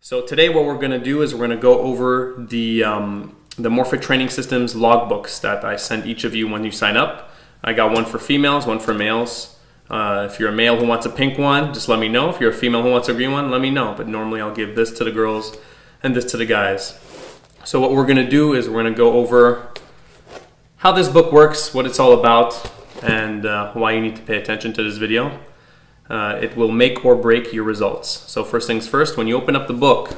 So today what we're going to do is we're going to go over the Morphfit Training Systems logbooks that I send each of you when you sign up. I got one for females, one for males. If you're a male who wants a pink one, just let me know. If you're a female who wants a green one, let me know. But normally I'll give this to the girls and this to the guys. So what we're going to do is we're going to go over how this book works, what it's all about, and why you need to pay attention to this video. It will make or break your results. So first things first, when you open up the book,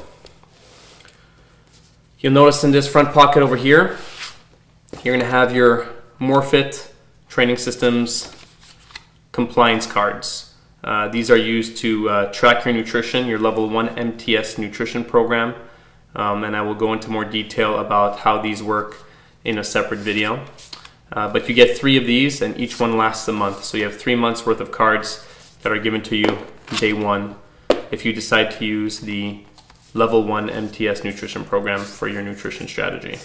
you'll notice in this front pocket over here, you're going to have your Morphfit Training Systems compliance cards. These are used to track your nutrition, your level 1 MTS nutrition program, and I will go into more detail about how these work in a separate video. But you get 3 of these and each one lasts a month. So you have 3 months worth of cards that are given to you day 1 if you decide to use the level 1 MTS nutrition program for your nutrition strategy.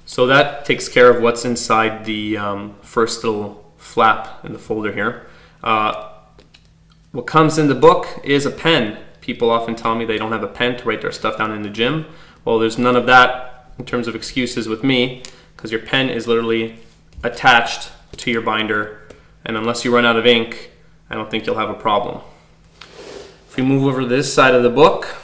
So that takes care of what's inside the first little flap in the folder here. What comes in the book is a pen. People often tell me they don't have a pen to write their stuff down in the gym. Well, there's none of that in terms of excuses with me, because your pen is literally attached to your binder, and unless you run out of ink, I don't think you'll have a problem. If we move over to this side of the book,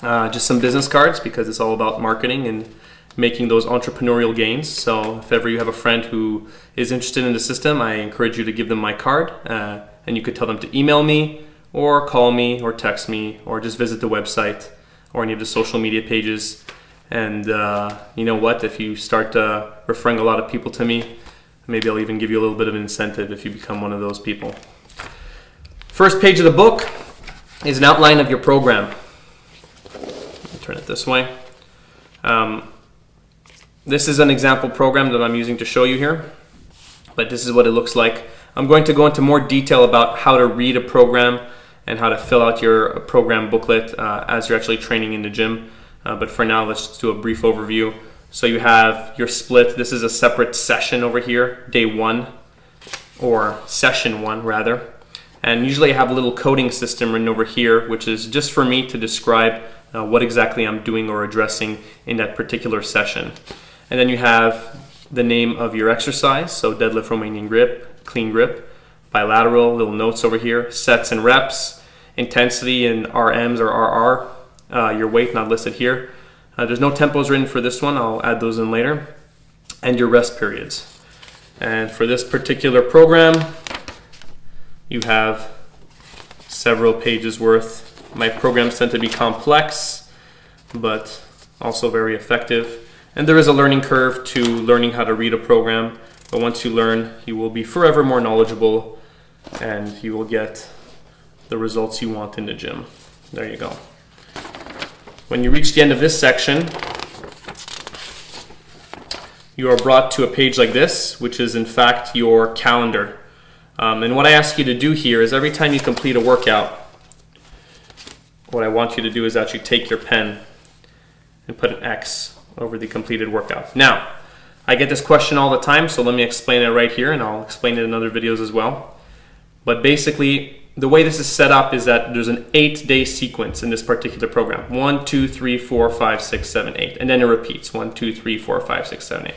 just some business cards, because it's all about marketing and making those entrepreneurial gains. So if ever you have a friend who is interested in the system, I encourage you to give them my card, and you could tell them to email me or call me or text me or just visit the website or any of the social media pages. And you know what, if you start referring a lot of people to me, maybe I'll even give you a little bit of an incentive if you become one of those people. First page of the book is an outline of your program. Let me turn it this way. This is an example program that I'm using to show you here, but this is what it looks like. I'm going to go into more detail about how to read a program and how to fill out your program booklet as you're actually training in the gym. But for now, let's just do a brief overview. So you have your split. This is a separate session over here, day 1, or session 1 rather. And usually I have a little coding system written over here, which is just for me to describe what exactly I'm doing or addressing in that particular session. And then you have the name of your exercise, so deadlift, Romanian grip, clean grip, bilateral, little notes over here, sets and reps, intensity in RMs or RR, your weight not listed here. There's no tempos written for this one, I'll add those in later, and your rest periods. And for this particular program, you have several pages worth. My programs tend to be complex, but also very effective. And there is a learning curve to learning how to read a program, but once you learn, you will be forever more knowledgeable and you will get the results you want in the gym. There you go. When you reach the end of this section, you are brought to a page like this, which is in fact your calendar. And what I ask you to do here is every time you complete a workout, what I want you to do is actually take your pen and put an X over the completed workout. Now, I get this question all the time, so let me explain it right here, and I'll explain it in other videos as well. But basically, the way this is set up is that there's an 8-day sequence in this particular program. 1, 2, 3, 4, 5, 6, 7, 8. And then it repeats. 1, 2, 3, 4, 5, 6, 7, 8.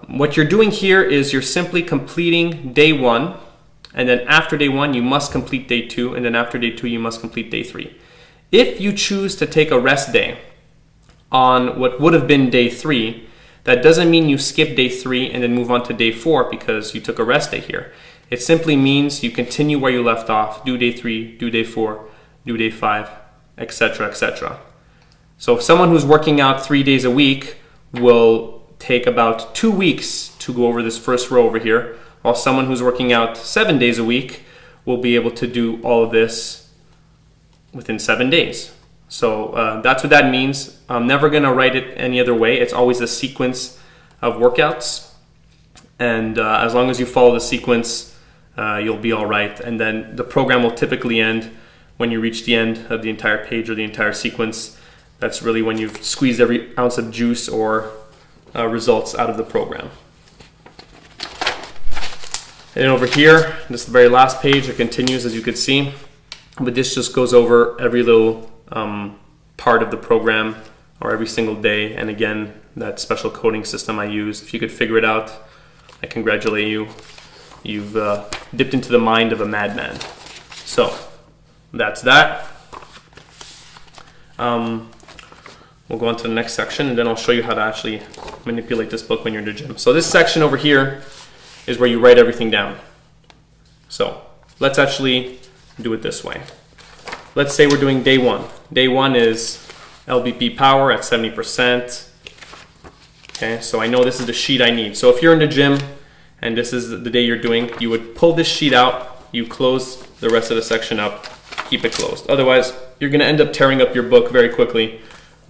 What you're doing here is you're simply completing day 1, and then after day 1 you must complete day 2, and then after day 2 you must complete day 3. If you choose to take a rest day on what would have been day 3, that doesn't mean you skip day 3 and then move on to day 4 because you took a rest day here. It simply means you continue where you left off, do day 3, do day 4, do day 5, etc., etc. So if someone who's working out 3 days a week will take about 2 weeks to go over this first row over here, while someone who's working out 7 days a week will be able to do all of this within 7 days. So that's what that means. I'm never going to write it any other way. It's always a sequence of workouts, and as long as you follow the sequence, you'll be all right. And then the program will typically end when you reach the end of the entire page or the entire sequence. That's really when you've squeezed every ounce of juice or results out of the program. And then over here, this is the very last page. It continues, as you can see, but this just goes over every little part of the program or every single day. And again, that special coding system I use, if you could figure it out, I congratulate you. You've dipped into the mind of a madman. So that's that. We'll go on to the next section, and then I'll show you how to actually manipulate this book when you're in the gym. So this section over here is where you write everything down. So let's actually do it this way. Let's say we're doing day one. Day one is LBP power at 70%. Okay, so I know this is the sheet I need. So if you're in the gym and this is the day you're doing, you would pull this sheet out, you close the rest of the section up, keep it closed. Otherwise, you're gonna end up tearing up your book very quickly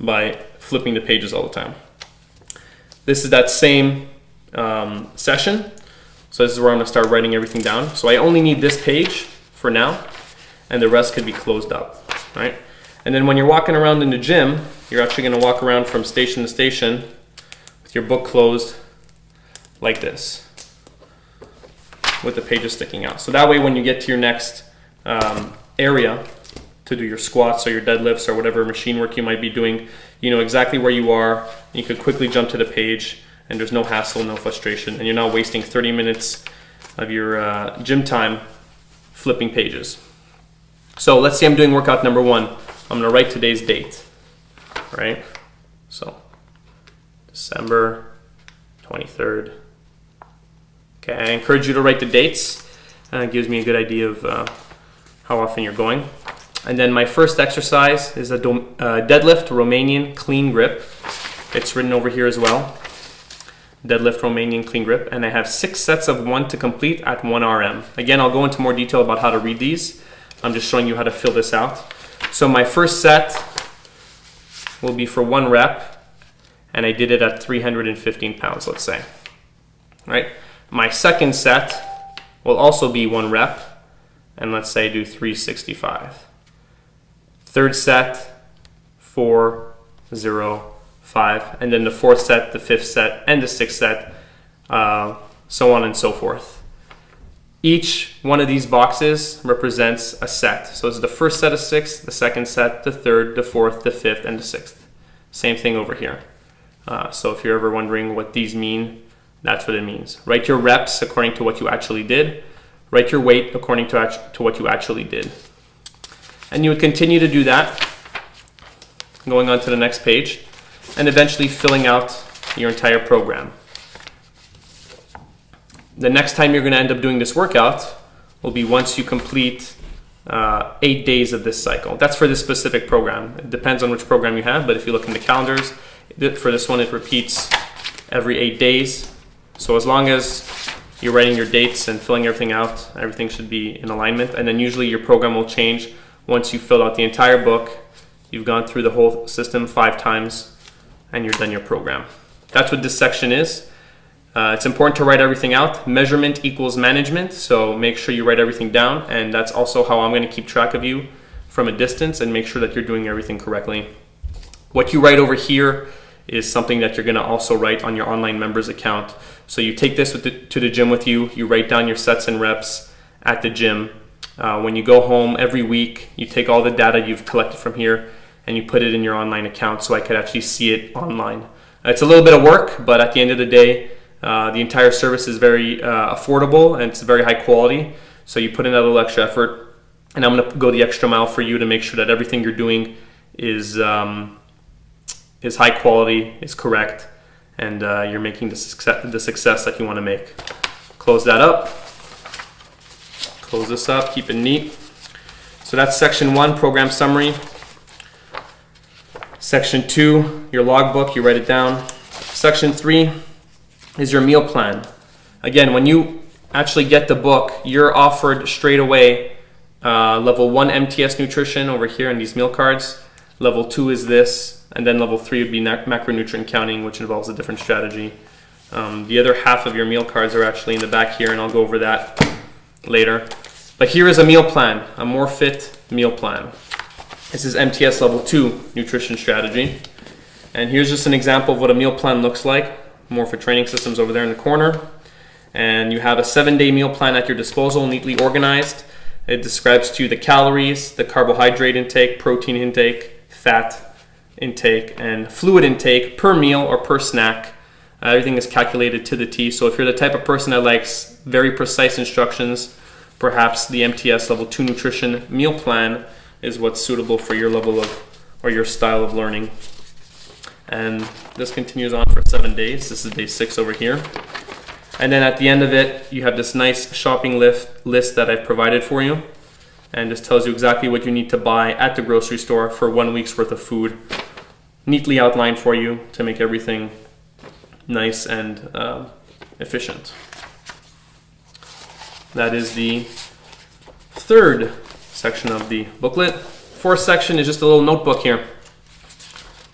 by flipping the pages all the time. This is that same session. So this is where I'm gonna start writing everything down. So I only need this page for now, and the rest could be closed up, right? And then when you're walking around in the gym, you're actually gonna walk around from station to station with your book closed like this, with the pages sticking out. So that way when you get to your next area to do your squats or your deadlifts or whatever machine work you might be doing, you know exactly where you are. You could quickly jump to the page and there's no hassle, no frustration, and you're not wasting 30 minutes of your gym time flipping pages. So let's say I'm doing workout number one. I'm gonna write today's date, right? So December 23rd. Okay, I encourage you to write the dates. It gives me a good idea of how often you're going. And then my first exercise is a deadlift Romanian clean grip. It's written over here as well. Deadlift Romanian clean grip. And I have 6 sets of 1 to complete at 1 RM. Again, I'll go into more detail about how to read these. I'm just showing you how to fill this out. So my first set will be for 1 rep, and I did it at 315 pounds, let's say. Right? My second set will also be 1 rep, and let's say I do 365. Third set, 4, 0, 5, and then the fourth set, the fifth set, and the sixth set, so on and so forth. Each one of these boxes represents a set. So it's the first set of 6, the second set, the third, the fourth, the fifth, and the sixth. Same thing over here. So if you're ever wondering what these mean, that's what it means. Write your reps according to what you actually did. Write your weight according to what you actually did. And you would continue to do that, going on to the next page, and eventually filling out your entire program. The next time you're going to end up doing this workout will be once you complete 8 days of this cycle. That's for this specific program. It depends on which program you have, but if you look in the calendars, for this one it repeats every 8 days. So as long as you're writing your dates and filling everything out, everything should be in alignment. And then usually your program will change once you fill out the entire book, you've gone through the whole system 5 times, and you're done your program. That's what this section is. It's important to write everything out. Measurement equals management, so make sure you write everything down, and that's also how I'm going to keep track of you from a distance and make sure that you're doing everything correctly. What you write over here is something that you're going to also write on your online members account. So you take this to the gym with you, you write down your sets and reps at the gym. When you go home every week, you take all the data you've collected from here and you put it in your online account so I could actually see it online. It's a little bit of work, but at the end of the day, the entire service is very affordable and it's very high quality. So you put in that little extra effort, and I'm going to go the extra mile for you to make sure that everything you're doing is high quality, is correct, and you're making the success that you want to make. Close that up. Close this up, keep it neat. So that's section 1, program summary. Section 2, your logbook, you write it down. Section 3 is your meal plan. Again, when you actually get the book, you're offered straight away level 1 MTS nutrition over here in these meal cards. Level 2 is this, and then level 3 would be macronutrient counting, which involves a different strategy. The other half of your meal cards are actually in the back here, and I'll go over that later. But here is a meal plan, a Morphfit meal plan. This is MTS level 2 nutrition strategy. And here's just an example of what a meal plan looks like. Morphfit training systems over there in the corner. And you have a 7-day meal plan at your disposal, neatly organized. It describes to you the calories, the carbohydrate intake, protein intake, fat intake, and fluid intake per meal or per snack. Everything is calculated to the T. So if you're the type of person that likes very precise instructions, perhaps the MTS Level 2 Nutrition Meal Plan is what's suitable for your level of, or your style of learning. And this continues on for 7 days. This is day 6 over here. And then at the end of it, you have this nice shopping list that I've provided for you. And this tells you exactly what you need to buy at the grocery store for 1 week's worth of food. Neatly outlined for you to make everything nice and efficient. That is the third section of the booklet. Fourth section is just a little notebook here.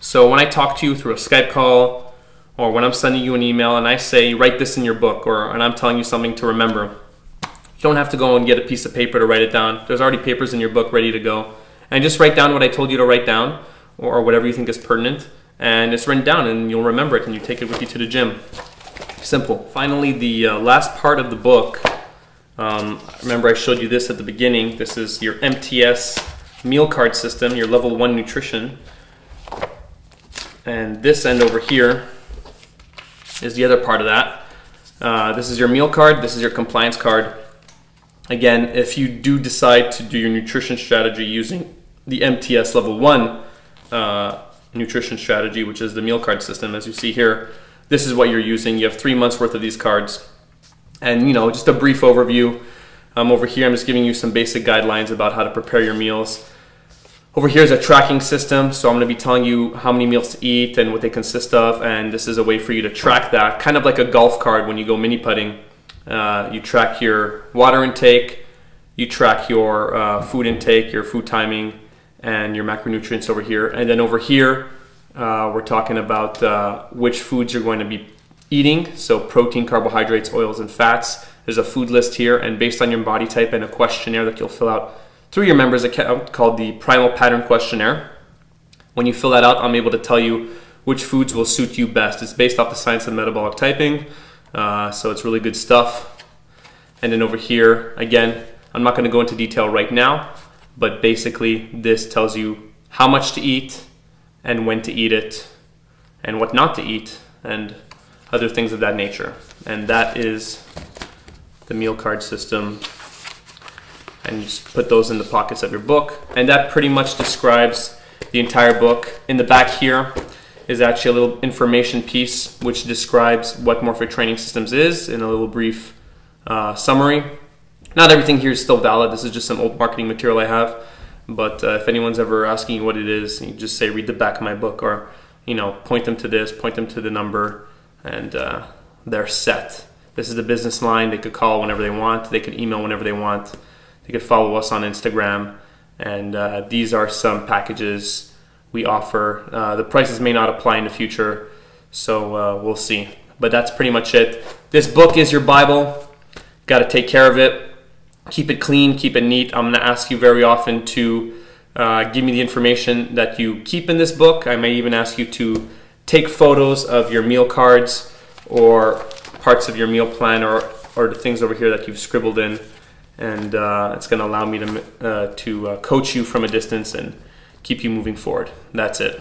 So when I talk to you through a Skype call, or when I'm sending you an email and I say, write this in your book, and I'm telling you something to remember, you don't have to go and get a piece of paper to write it down. There's already papers in your book ready to go. And just write down what I told you to write down, or whatever you think is pertinent, and it's written down and you'll remember it and you take it with you to the gym. Simple. Finally, the last part of the book, remember I showed you this at the beginning. This is your MTS meal card system, your level 1 nutrition. And this end over here is the other part of that. This is your meal card, this is your compliance card. Again, if you do decide to do your nutrition strategy using the MTS Level 1 nutrition strategy, which is the meal card system, as you see here, this is what you're using. You have 3 months worth of these cards. And just a brief overview. Over here, I'm just giving you some basic guidelines about how to prepare your meals. Over here is a tracking system, so I'm going to be telling you how many meals to eat and what they consist of, and this is a way for you to track that, kind of like a golf card when you go mini putting. You track your water intake, you track your food intake, your food timing, and your macronutrients over here. And then over here, we're talking about which foods you're going to be eating, so protein, carbohydrates, oils, and fats. There's a food list here, and based on your body type and a questionnaire that you'll fill out through your members account called the Primal Pattern Questionnaire. When you fill that out, I'm able to tell you which foods will suit you best. It's based off the science of metabolic typing, so it's really good stuff. And then over here, again, I'm not going to go into detail right now, but basically this tells you how much to eat and when to eat it and what not to eat and other things of that nature. And that is the meal card system. And you just put those in the pockets of your book. And that pretty much describes the entire book. In the back here is actually a little information piece which describes what Morphfit Training Systems is in a little brief summary. Not everything here is still valid. This is just some old marketing material I have. But if anyone's ever asking you what it is, you just say read the back of my book, or point them to this, point them to the number, and they're set. This is the business line. They could call whenever they want. They could email whenever they want. You could follow us on Instagram, and these are some packages we offer. The prices may not apply in the future, so we'll see. But that's pretty much it. This book is your Bible. Got to take care of it. Keep it clean, keep it neat. I'm going to ask you very often to give me the information that you keep in this book. I may even ask you to take photos of your meal cards or parts of your meal plan or the things over here that you've scribbled in. And it's going to allow me to coach you from a distance and keep you moving forward. That's it.